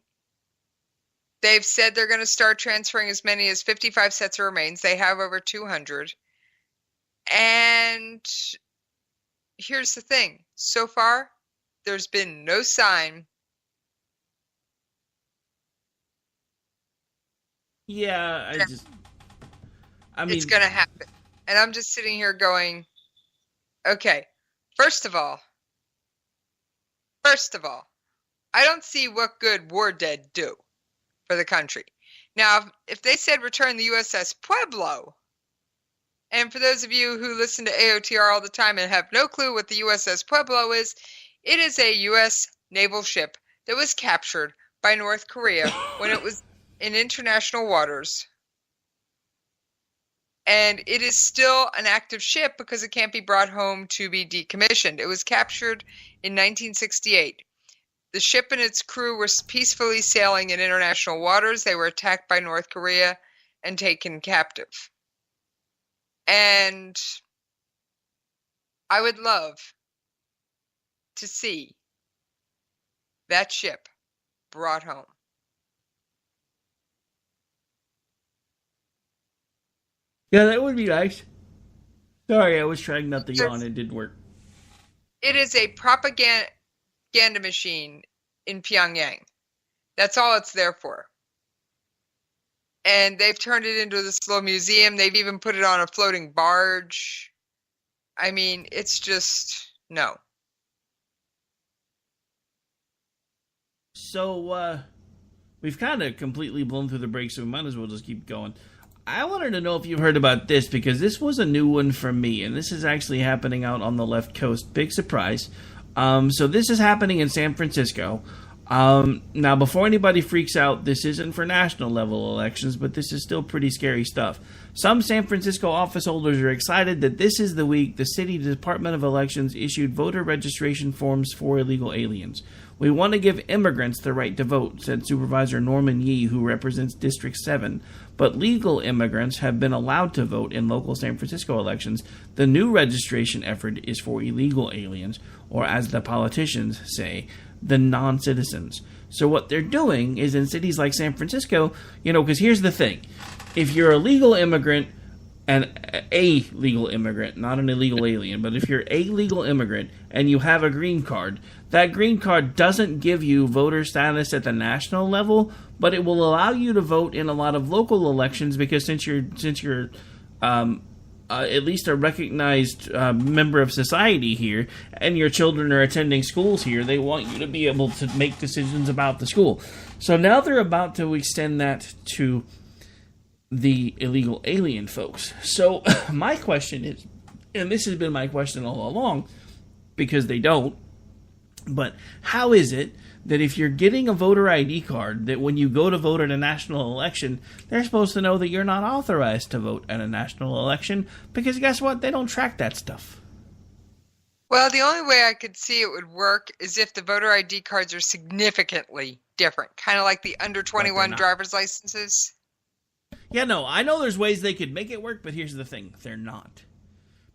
They've said they're going to start transferring as many as 55 sets of remains. They have over 200. And here's the thing. So far, there's been no sign. Yeah, I mean, it's going to happen. And I'm just sitting here going, okay, first of all, I don't see what good war dead do for the country. Now, if they said return the USS Pueblo, and for those of you who listen to AOTR all the time and have no clue what the USS Pueblo is, it is a U.S. naval ship that was captured by North Korea when it was in international waters. And it is still an active ship because it can't be brought home to be decommissioned. It was captured in 1968. The ship and its crew were peacefully sailing in international waters. They were attacked by North Korea and taken captive. And I would love to see that ship brought home. Yeah, that would be nice. Sorry, I was trying not to yawn. It didn't work. It is a propaganda machine in Pyongyang. That's all it's there for. And they've turned it into this little museum. They've even put it on a floating barge. I mean, it's just, no. So, we've kind of completely blown through the break, so we might as well just keep going. I wanted to know if you've heard about this, because this was a new one for me, and this is actually happening out on the left coast. Big surprise. So this is happening in San Francisco. Now, before anybody freaks out, this isn't for national level elections, but this is still pretty scary stuff. Some San Francisco office holders are excited that this is the week the city Department of Elections issued voter registration forms for illegal aliens. We want to give immigrants the right to vote, said Supervisor Norman Yee, who represents District 7. But legal immigrants have been allowed to vote in local San Francisco elections. The new registration effort is for illegal aliens, or as the politicians say, the non-citizens. So what they're doing is in cities like San Francisco, because here's the thing. If you're a legal immigrant, and a legal immigrant, not an illegal alien, but if you're a legal immigrant and you have a green card, that green card doesn't give you voter status at the national level, but it will allow you to vote in a lot of local elections, because since you're at least a recognized member of society here, and your children are attending schools here, they want you to be able to make decisions about the school. So now they're about to extend that to the illegal alien folks. So my question is, and this has been my question all along, because they don't, but how is it that if you're getting a voter ID card, that when you go to vote at a national election, they're supposed to know that you're not authorized to vote at a national election? Because guess what? They don't track that stuff. Well, the only way I could see it would work is if the voter ID cards are significantly different, kind of like the under 21 driver's licenses. Yeah, no, I know there's ways they could make it work, but here's the thing. They're not.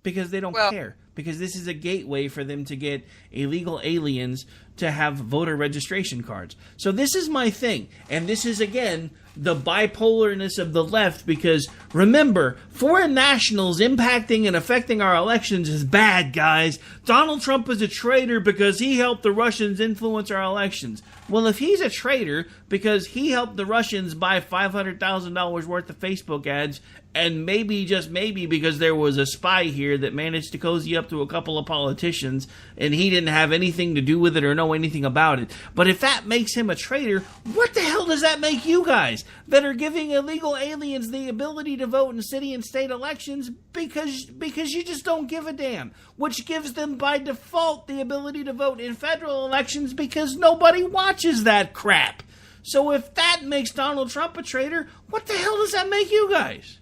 Because they don't care. Because this is a gateway for them to get illegal aliens to have voter registration cards. So this is my thing. And this is, again, the bipolarness of the left, because remember, foreign nationals impacting and affecting our elections is bad, guys. Donald Trump is a traitor because he helped the Russians influence our elections. Well, if he's a traitor because he helped the Russians buy $500,000 worth of Facebook ads, and maybe, just maybe, because there was a spy here that managed to cozy up to a couple of politicians, and he didn't have anything to do with it or know anything about it. But if that makes him a traitor, what the hell does that make you guys that are giving illegal aliens the ability to vote in city and state elections because you just don't give a damn, which gives them by default the ability to vote in federal elections because nobody watches that crap. So if that makes Donald Trump a traitor, what the hell does that make you guys?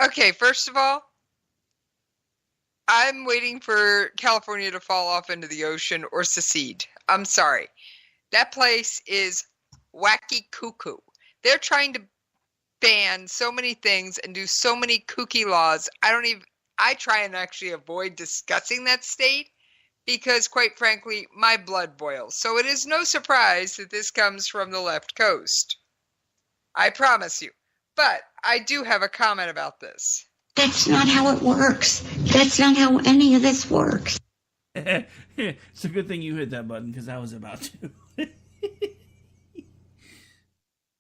Okay, first of all, I'm waiting for California to fall off into the ocean or secede. I'm sorry. That place is wacky cuckoo. They're trying to ban so many things and do so many kooky laws. I try and actually avoid discussing that state because, quite frankly, my blood boils. So it is no surprise that this comes from the left coast. I promise you. But I do have a comment about this. That's not how it works. That's not how any of this works. It's a good thing you hit that button because I was about to.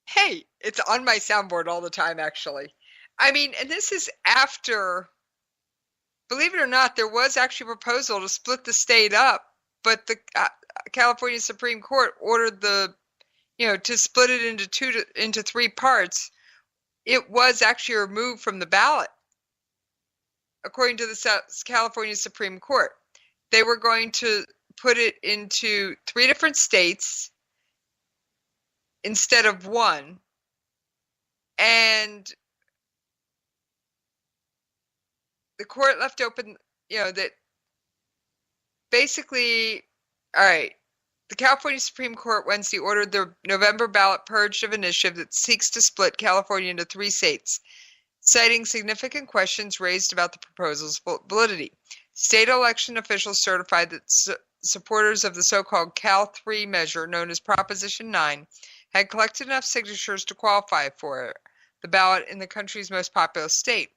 Hey, it's on my soundboard all the time, actually. I mean, and this is after, believe it or not, there was actually a proposal to split the state up, but the California Supreme Court ordered to split it into three parts. It was actually removed from the ballot, according to the California Supreme Court. They were going to put it into three different states instead of one. And the court left open, that basically, all right, the California Supreme Court Wednesday ordered the November ballot purged of initiative that seeks to split California into three states, citing significant questions raised about the proposal's validity. State election officials certified that supporters of the so-called Cal 3 measure, known as Proposition 9, had collected enough signatures to qualify for the ballot in the country's most populous state.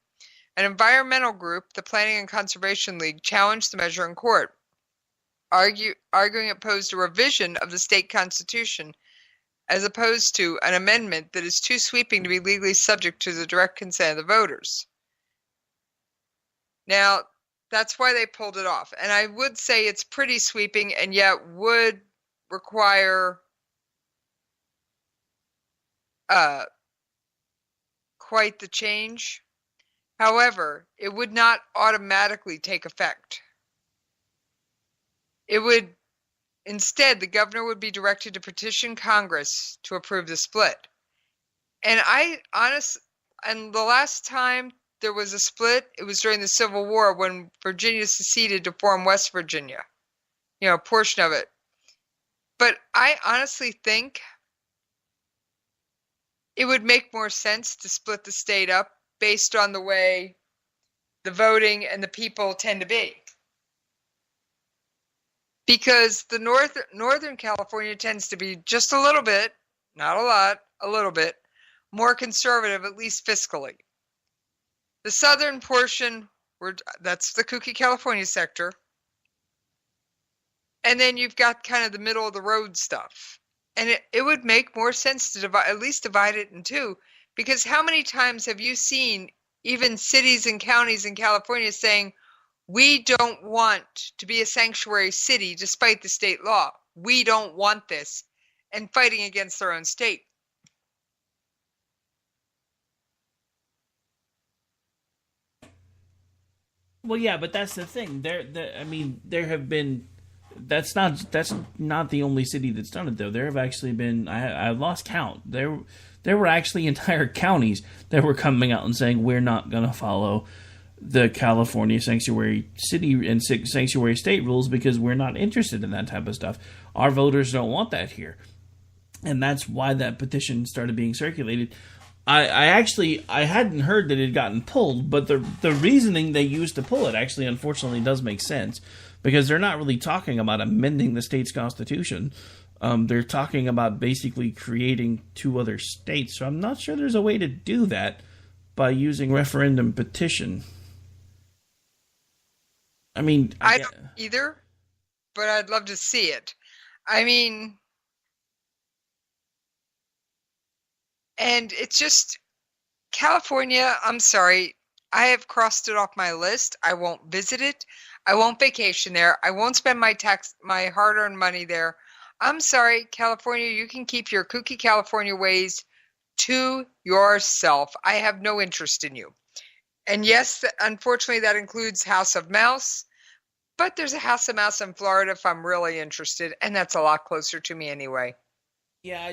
An environmental group, the Planning and Conservation League, challenged the measure in court, arguing it posed a revision of the state constitution as opposed to an amendment that is too sweeping to be legally subject to the direct consent of the voters. Now, that's why they pulled it off. And I would say it's pretty sweeping and yet would require quite the change. However, it would not automatically take effect. It would, instead, the governor would be directed to petition Congress to approve the split. And and the last time there was a split, it was during the Civil War when Virginia seceded to form West Virginia, a portion of it. But I honestly think it would make more sense to split the state up based on the way the voting and the people tend to be. Because the Northern California tends to be just a little bit, not a lot, a little bit, more conservative, at least fiscally. The southern portion, that's the kooky California sector. And then you've got kind of the middle of the road stuff. And it would make more sense to at least divide it in two, because how many times have you seen even cities and counties in California saying, we don't want to be a sanctuary city despite the state law. We don't want this, and fighting against their own state. Well, yeah, but that's the thing. There have been. That's not the only city that's done it, though. There have actually been. I lost count. There were actually entire counties that were coming out and saying we're not going to follow the California sanctuary city and sanctuary state rules because we're not interested in that type of stuff. Our voters don't want that here, and that's why that petition started being circulated. I hadn't heard that it had gotten pulled, but the reasoning they used to pull it actually, unfortunately, does make sense. Because they're not really talking about amending the state's constitution. They're talking about basically creating two other states. So I'm not sure there's a way to do that by using referendum petition. I don't either, but I'd love to see it. And it's just California, I'm sorry, I have crossed it off my list. I won't visit it. I won't vacation there. I won't spend my hard-earned money there. I'm sorry, California, you can keep your kooky California ways to yourself. I have no interest in you. And yes, unfortunately, that includes House of Mouse. But there's a House of Mouse in Florida if I'm really interested, and that's a lot closer to me anyway. Yeah,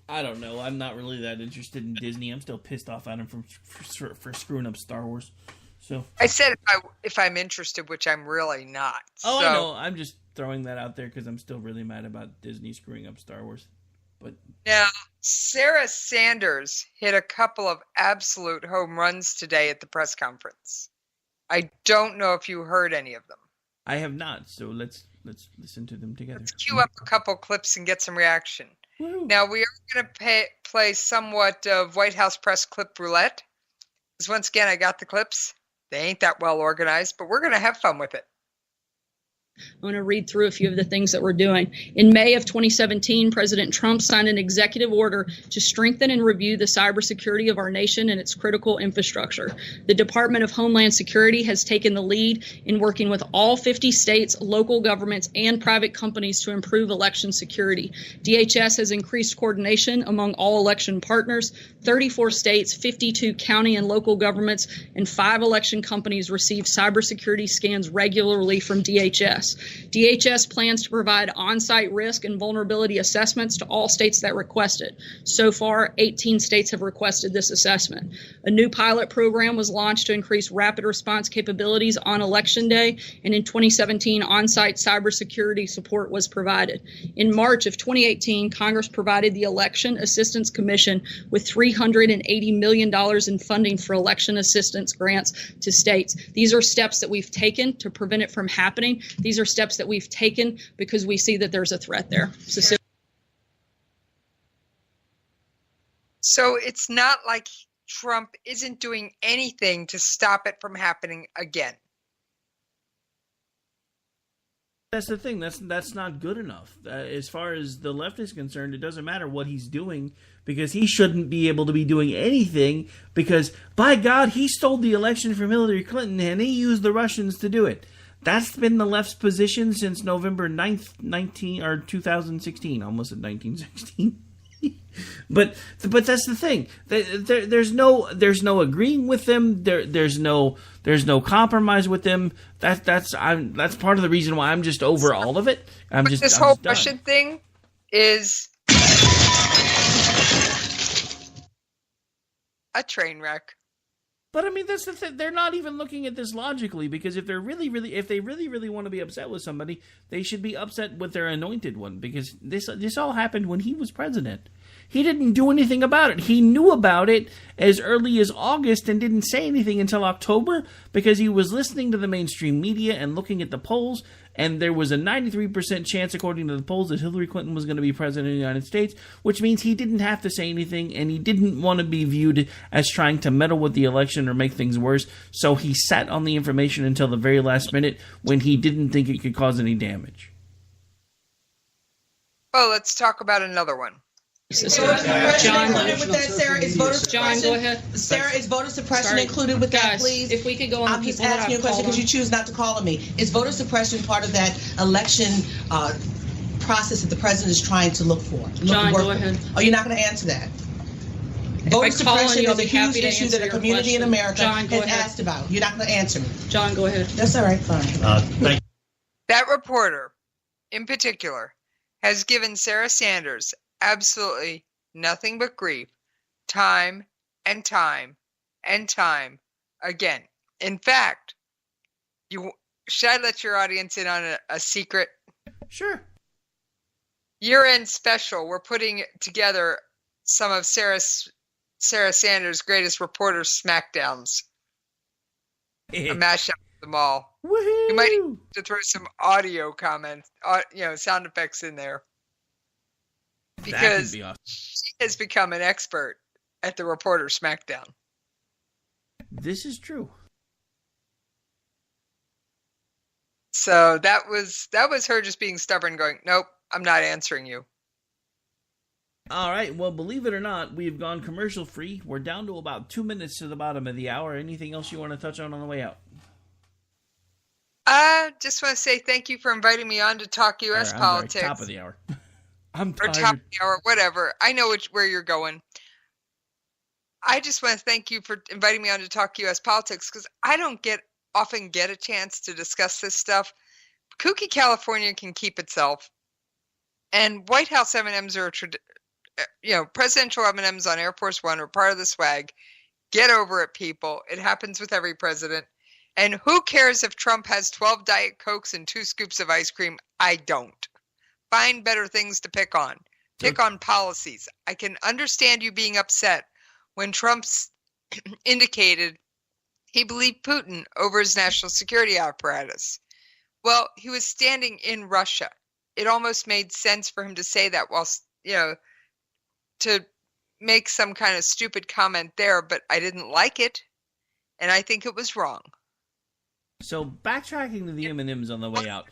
I don't know. I'm not really that interested in Disney. I'm still pissed off at him for screwing up Star Wars. So I said if I'm interested, which I'm really not. Oh, I know. I'm just throwing that out there because I'm still really mad about Disney screwing up Star Wars. But now, Sarah Sanders hit a couple of absolute home runs today at the press conference. I don't know if you heard any of them. I have not. So let's listen to them together. Let's cue up a couple clips and get some reaction. Woo. Now we are going to play somewhat of White House press clip roulette. Because once again, I got the clips. They ain't that well organized, but we're going to have fun with it. I want to read through a few of the things that we're doing. In May of 2017, President Trump signed an executive order to strengthen and review the cybersecurity of our nation and its critical infrastructure. The Department of Homeland Security has taken the lead in working with all 50 states, local governments, and private companies to improve election security. DHS has increased coordination among all election partners. 34 states, 52 county and local governments, and 5 election companies receive cybersecurity scans regularly from DHS. DHS plans to provide on-site risk and vulnerability assessments to all states that request it. So far, 18 states have requested this assessment. A new pilot program was launched to increase rapid response capabilities on Election Day, and in 2017, on-site cybersecurity support was provided. In March of 2018, Congress provided the Election Assistance Commission with $380 million in funding for election assistance grants to states. These are steps that we've taken to prevent it from happening. These are steps that we've taken because we see that there's a threat there. So it's not like Trump isn't doing anything to stop it from happening again. That's the thing. That's not good enough. As far as the left is concerned, it doesn't matter what he's doing because he shouldn't be able to be doing anything because, by God, he stole the election from Hillary Clinton and he used the Russians to do it. That's been the left's position since November 9th, 2016. Almost at 1916. But that's the thing. There's no agreeing with them. There's no compromise with them. That's part of the reason why I'm just over all of it. This whole Russian thing is a train wreck. But I mean, that's the thing. They're not even looking at this logically, because if they really want to be upset with somebody, they should be upset with their anointed one, because this all happened when he was president. He didn't do anything about it. He knew about it as early as August and didn't say anything until October, because he was listening to the mainstream media and looking at the polls, and there was a 93% chance, according to the polls, that Hillary Clinton was going to be president of the United States, which means he didn't have to say anything, and he didn't want to be viewed as trying to meddle with the election or make things worse, so he sat on the information until the very last minute when he didn't think it could cause any damage. Oh, let's talk about another one. John, with that, Sarah, is voter suppression? John, go ahead. Sarah, is voter suppression included with that, please? If we could go on. I'm just asking you a question because you choose not to call on me. Is voter suppression part of that election process that the president is trying to look for? John, go ahead. Oh, you're not going to answer that? Voter suppression is a huge issue that a community in America has asked about. You're not going to answer me. John, go ahead. That's all right. Fine. Thank you. That reporter, in particular, has given Sarah Sanders absolutely nothing but grief, time and time and time again. In fact, should I let your audience in on a secret? Sure. Year-end special, we're putting together some of Sarah Sanders' greatest reporter smackdowns. A mashup of them all. Woohoo! You might need to throw some audio comments, sound effects in there. Because awesome. She has become an expert at the reporter smackdown. This is true. So that was her just being stubborn, going, nope, I'm not answering you. All right, well, believe it or not, we've gone commercial free. We're down to about 2 minutes to the bottom of the hour. Anything else you want to touch on the way out? I just want to say thank you for inviting me on to talk U.S. politics. Sorry, top of the hour. I'm tired. Or top of the hour, whatever. I know where you're going. I just want to thank you for inviting me on to talk U.S. politics, because I don't often get a chance to discuss this stuff. Kooky California can keep itself, and White House M&Ms are presidential M&Ms on Air Force One are part of the swag. Get over it, people. It happens with every president. And who cares if Trump has 12 Diet Cokes and 2 scoops of ice cream? I don't. Find better things to pick on. Pick on policies. I can understand you being upset when Trump's indicated he believed Putin over his national security apparatus. Well, he was standing in Russia. It almost made sense for him to say that whilst, to make some kind of stupid comment there, but I didn't like it, and I think it was wrong. So, backtracking to the M&Ms on the way out,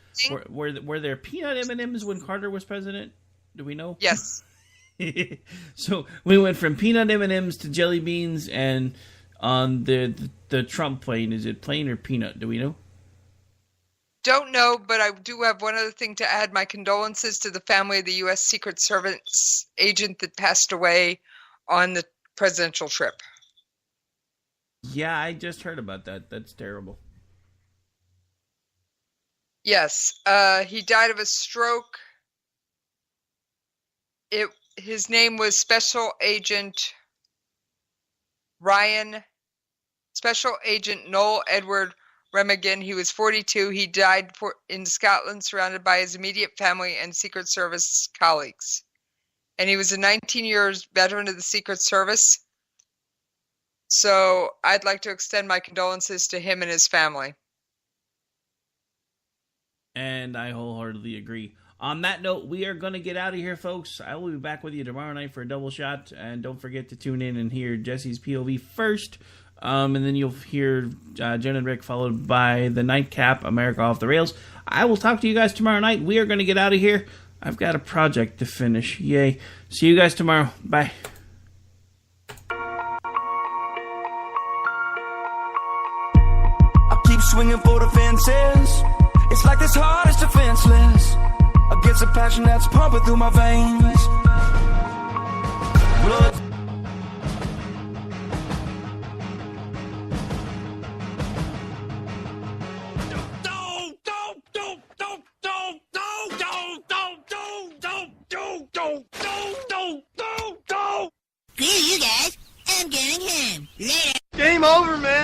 were there peanut M&Ms when Carter was president? Do we know? Yes. So, we went from peanut M&Ms to jelly beans, and on the Trump plane, is it plain or peanut? Do we know? Don't know, but I do have one other thing to add. My condolences to the family of the U.S. Secret Service agent that passed away on the presidential trip. Yeah, I just heard about that. That's terrible. Yes, he died of a stroke. His name was Special Agent Noel Edward Remigan. He was 42. He died in Scotland, surrounded by his immediate family and Secret Service colleagues. And he was a 19 years veteran of the Secret Service. So I'd like to extend my condolences to him and his family. And I wholeheartedly agree. On that note, we are going to get out of here, folks. I will be back with you tomorrow night for a double shot. And don't forget to tune in and hear Jesse's POV first. And then you'll hear Jen and Rick, followed by the Nightcap, America Off the Rails. I will talk to you guys tomorrow night. We are going to get out of here. I've got a project to finish. Yay. See you guys tomorrow. Bye. I keep swinging for the fences. It's like this heart is defenseless against a passion that's pumping through my veins. See you guys. I'm going home. Later. Game over, man.